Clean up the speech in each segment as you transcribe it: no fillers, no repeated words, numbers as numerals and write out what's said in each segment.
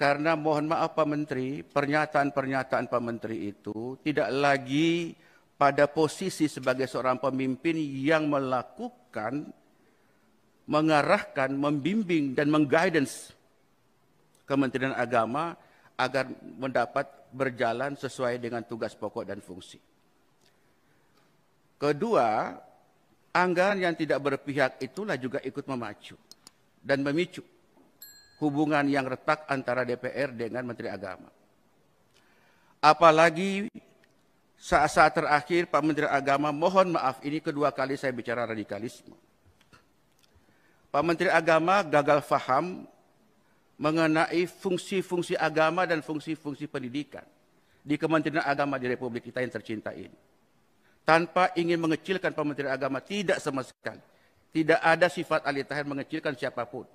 Karena mohon maaf Pak Menteri, pernyataan-pernyataan Pak Menteri itu tidak lagi pada posisi sebagai seorang pemimpin yang melakukan, mengarahkan, membimbing dan mengguidance Kementerian Agama agar mendapat berjalan sesuai dengan tugas pokok dan fungsi. Kedua, anggaran yang tidak berpihak itulah juga ikut memacu dan memicu hubungan yang retak antara DPR dengan Menteri Agama. Apalagi saat-saat terakhir Pak Menteri Agama, mohon maaf ini kedua kali saya bicara radikalisme. Pak Menteri Agama gagal faham mengenai fungsi-fungsi agama dan fungsi-fungsi pendidikan di Kementerian Agama di Republik kita yang tercinta ini. Tanpa ingin mengecilkan Pak Menteri Agama, tidak sama sekali. Tidak ada sifat alih tahir mengecilkan siapapun.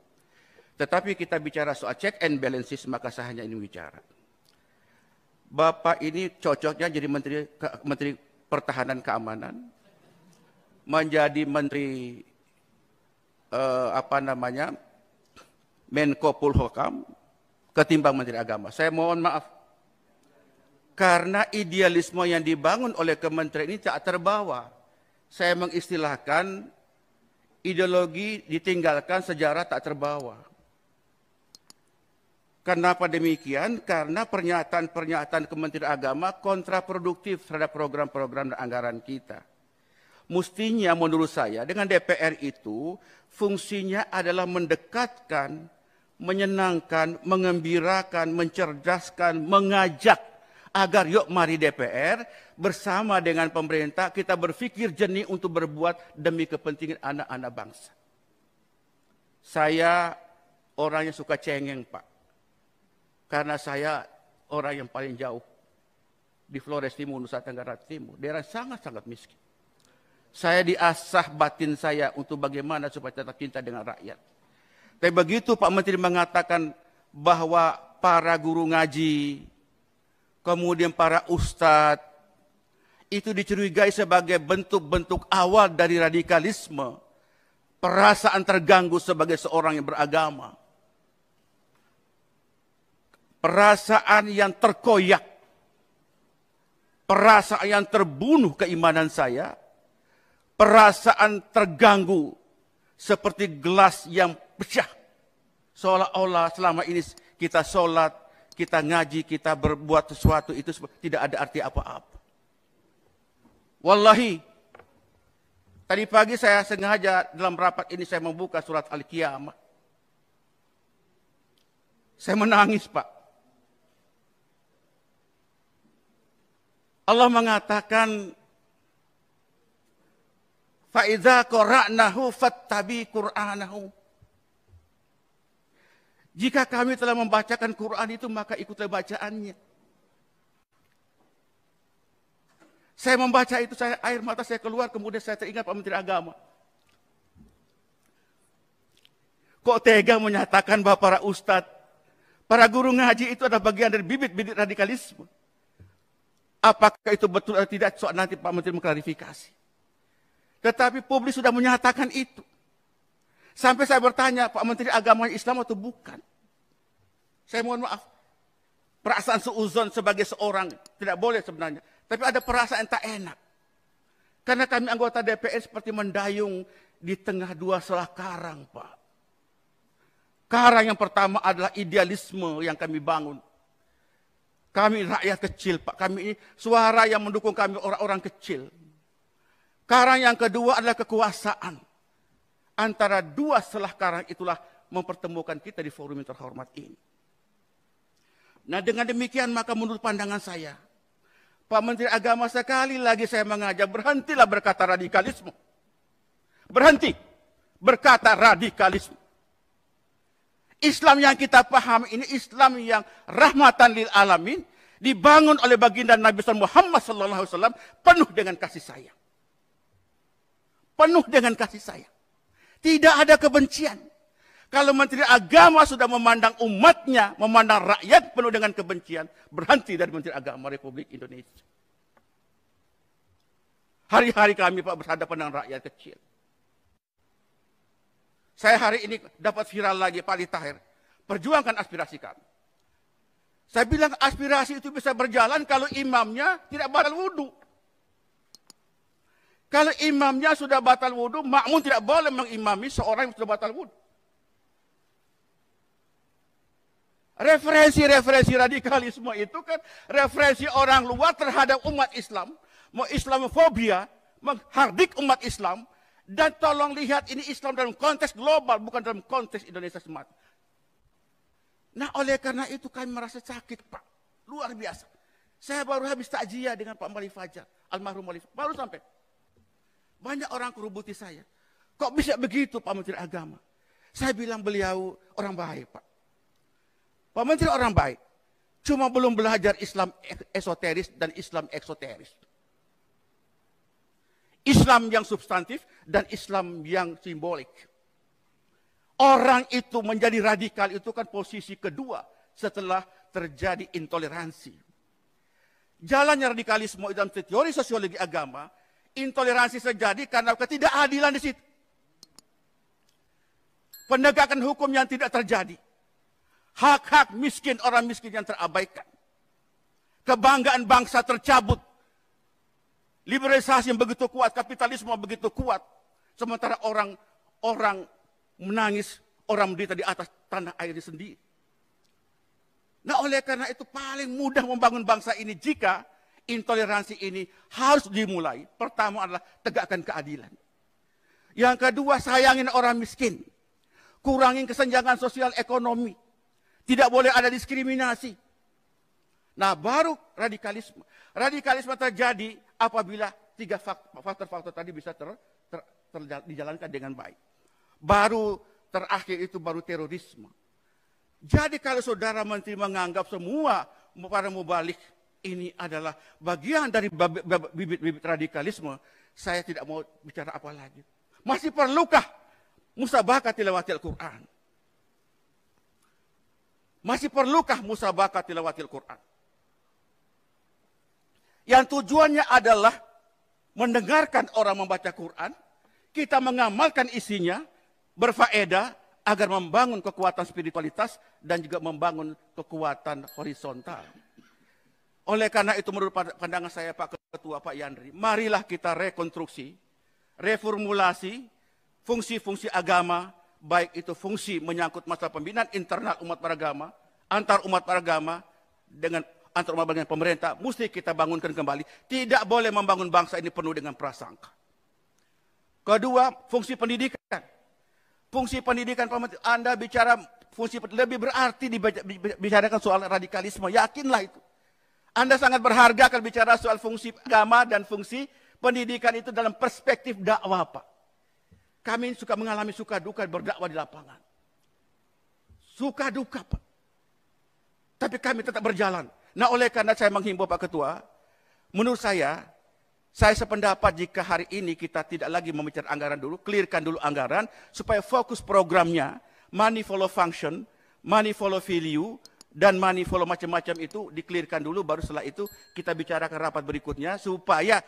Tetapi kita bicara soal check and balances, maka saya hanya ingin bicara. Bapak ini cocoknya jadi Menteri Pertahanan Keamanan, menjadi Menteri Menko Polhukam, ketimbang Menteri Agama. Saya mohon maaf, karena idealisme yang dibangun oleh kementerian ini tak terbawa. Saya mengistilahkan ideologi ditinggalkan, sejarah tak terbawa. Kenapa demikian? Karena pernyataan-pernyataan Kementerian Agama kontraproduktif terhadap program-program dan anggaran kita. Mestinya menurut saya dengan DPR itu fungsinya adalah mendekatkan, menyenangkan, mengembirakan, mencerdaskan, mengajak agar yuk mari DPR bersama dengan pemerintah kita berpikir jernih untuk berbuat demi kepentingan anak-anak bangsa. Saya orang yang suka cengeng Pak. Karena saya orang yang paling jauh di Flores Timur, Nusa Tenggara Timur. Daerah sangat-sangat miskin. Saya diasah batin saya untuk bagaimana supaya tetap cinta dengan rakyat. Tapi begitu Pak Menteri mengatakan bahwa para guru ngaji, kemudian para ustadz, itu dicurigai sebagai bentuk-bentuk awal dari radikalisme, perasaan terganggu sebagai seorang yang beragama. Perasaan yang terkoyak, perasaan yang terbunuh keimanan saya, perasaan terganggu seperti gelas yang pecah. Seolah-olah selama ini kita sholat, kita ngaji, kita berbuat sesuatu itu tidak ada arti apa-apa. Wallahi, tadi pagi saya sengaja dalam rapat ini saya membuka surat Al-Qiyamah. Saya menangis Pak. Allah mengatakan, فَإِذَا قَرَأْنَهُ فَاتَّبِعْ قُرْآنَهُ. Jika kami telah membacakan Quran itu, maka ikutlah bacaannya. Saya membaca itu, air mata saya keluar, kemudian saya teringat Pak Menteri Agama. Kok tega menyatakan bahwa para ustadz, para guru ngaji itu adalah bagian dari bibit-bibit radikalisme. Apakah itu betul atau tidak, soal nanti Pak Menteri mengklarifikasi. Tetapi publik sudah menyatakan itu. Sampai saya bertanya, Pak Menteri Agama Islam atau bukan? Saya mohon maaf. Perasaan seuzon sebagai seorang tidak boleh sebenarnya. Tapi ada perasaan yang tak enak. Karena kami anggota DPR seperti mendayung di tengah dua selah karang, Pak. Karang yang pertama adalah idealisme yang kami bangun. Kami rakyat kecil, Pak. Kami ini suara yang mendukung kami orang-orang kecil. Karang yang kedua adalah kekuasaan. Antara dua selah karang itulah mempertemukan kita di forum yang terhormat ini. Nah dengan demikian maka menurut pandangan saya, Pak Menteri Agama sekali lagi saya mengajak, berhentilah berkata radikalisme. Berhenti berkata radikalisme. Islam yang kita pahami ini Islam yang rahmatan lil alamin, dibangun oleh baginda Nabi Muhammad SAW penuh dengan kasih sayang. Penuh dengan kasih sayang. Tidak ada kebencian. Kalau Menteri Agama sudah memandang umatnya, memandang rakyat penuh dengan kebencian, berhenti dari Menteri Agama Republik Indonesia. Hari-hari kami Pak berhadapan dengan rakyat kecil. Saya hari ini dapat viral lagi Pak Ali Tahir. Perjuangkan aspirasi kami. Saya bilang aspirasi itu bisa berjalan kalau imamnya tidak batal wudhu. Kalau imamnya sudah batal wudhu, makmum tidak boleh mengimami seorang yang sudah batal wudhu. Referensi-referensi radikalisme itu kan referensi orang luar terhadap umat Islam, mau Islamofobia, menghardik umat Islam, dan tolong lihat ini Islam dalam konteks global, bukan dalam konteks Indonesia semata. Nah, oleh karena itu kami merasa sakit, Pak. Luar biasa. Saya baru habis takziah dengan Pak Mali Fajar, almarhum Mali Fajar. Baru sampai. Banyak orang kerubuti saya. Kok bisa begitu Pak Menteri Agama? Saya bilang beliau orang baik, Pak. Pak Menteri orang baik. Cuma belum belajar Islam esoteris dan Islam eksoteris. Islam yang substantif dan Islam yang simbolik. Orang itu menjadi radikal itu kan posisi kedua setelah terjadi intoleransi. Jalannya radikalisme dalam teori sosiologi agama, intoleransi terjadi karena ketidakadilan di situ. Penegakan hukum yang tidak terjadi. Hak-hak miskin, orang miskin yang terabaikan. Kebanggaan bangsa tercabut. Liberalisasi yang begitu kuat, kapitalisme begitu kuat. Sementara orang menangis, orang menderita di atas tanah air sendiri. Nah, oleh karena itu paling mudah membangun bangsa ini jika intoleransi ini harus dimulai. Pertama adalah tegakkan keadilan. Yang kedua, sayangin orang miskin. Kurangin kesenjangan sosial ekonomi. Tidak boleh ada diskriminasi. Nah, baru radikalisme. Radikalisme terjadi apabila tiga faktor-faktor tadi bisa dijalankan dengan baik. Baru terakhir itu baru terorisme. Jadi kalau saudara menteri menganggap semua para mubalik ini adalah bagian dari bibit-bibit radikalisme, saya tidak mau bicara apa lagi. Masih perlukah musabaqah tilawatil Quran? Masih perlukah musabaqah tilawatil Quran? Yang tujuannya adalah mendengarkan orang membaca Quran, kita mengamalkan isinya, berfaedah, agar membangun kekuatan spiritualitas dan juga membangun kekuatan horizontal. Oleh karena itu menurut pandangan saya Pak Ketua, Pak Yandri, marilah kita rekonstruksi, reformulasi fungsi-fungsi agama, baik itu fungsi menyangkut masalah pembinaan internal umat beragama, antar umat beragama, dengan antar umat beragama pemerintah, mesti kita bangunkan kembali. Tidak boleh membangun bangsa ini penuh dengan prasangka. Kedua, fungsi pendidikan. Fungsi pendidikan, Anda bicara fungsi lebih berarti dibicarakan soal radikalisme, yakinlah itu. Anda sangat berharga kalau bicara soal fungsi agama dan fungsi pendidikan itu dalam perspektif dakwah, Pak. Kami suka mengalami suka duka berdakwah di lapangan. Suka duka, Pak. Tapi kami tetap berjalan. Nah, oleh karena saya menghimbau Pak Ketua, menurut saya sependapat jika hari ini kita tidak lagi membicarakan anggaran dulu, clearkan dulu anggaran, supaya fokus programnya, money follow function, money follow value, dan money follow macam-macam itu di-clearkan dulu, baru setelah itu kita bicarakan rapat berikutnya, supaya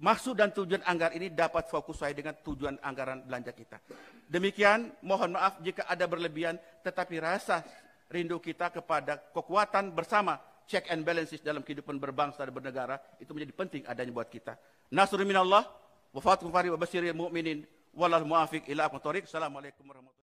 maksud dan tujuan anggaran ini dapat fokus sesuai dengan tujuan anggaran belanja kita. Demikian, mohon maaf jika ada berlebihan, tetapi rasa rindu kita kepada kekuatan bersama, check and balances dalam kehidupan berbangsa dan bernegara, itu menjadi penting adanya buat kita. Nasrun minallah, wa fathu fari wa basyiril mu'minin, walal muafiq ila aqwam thoriq. Assalamualaikum warahmatullahi wabarakatuh.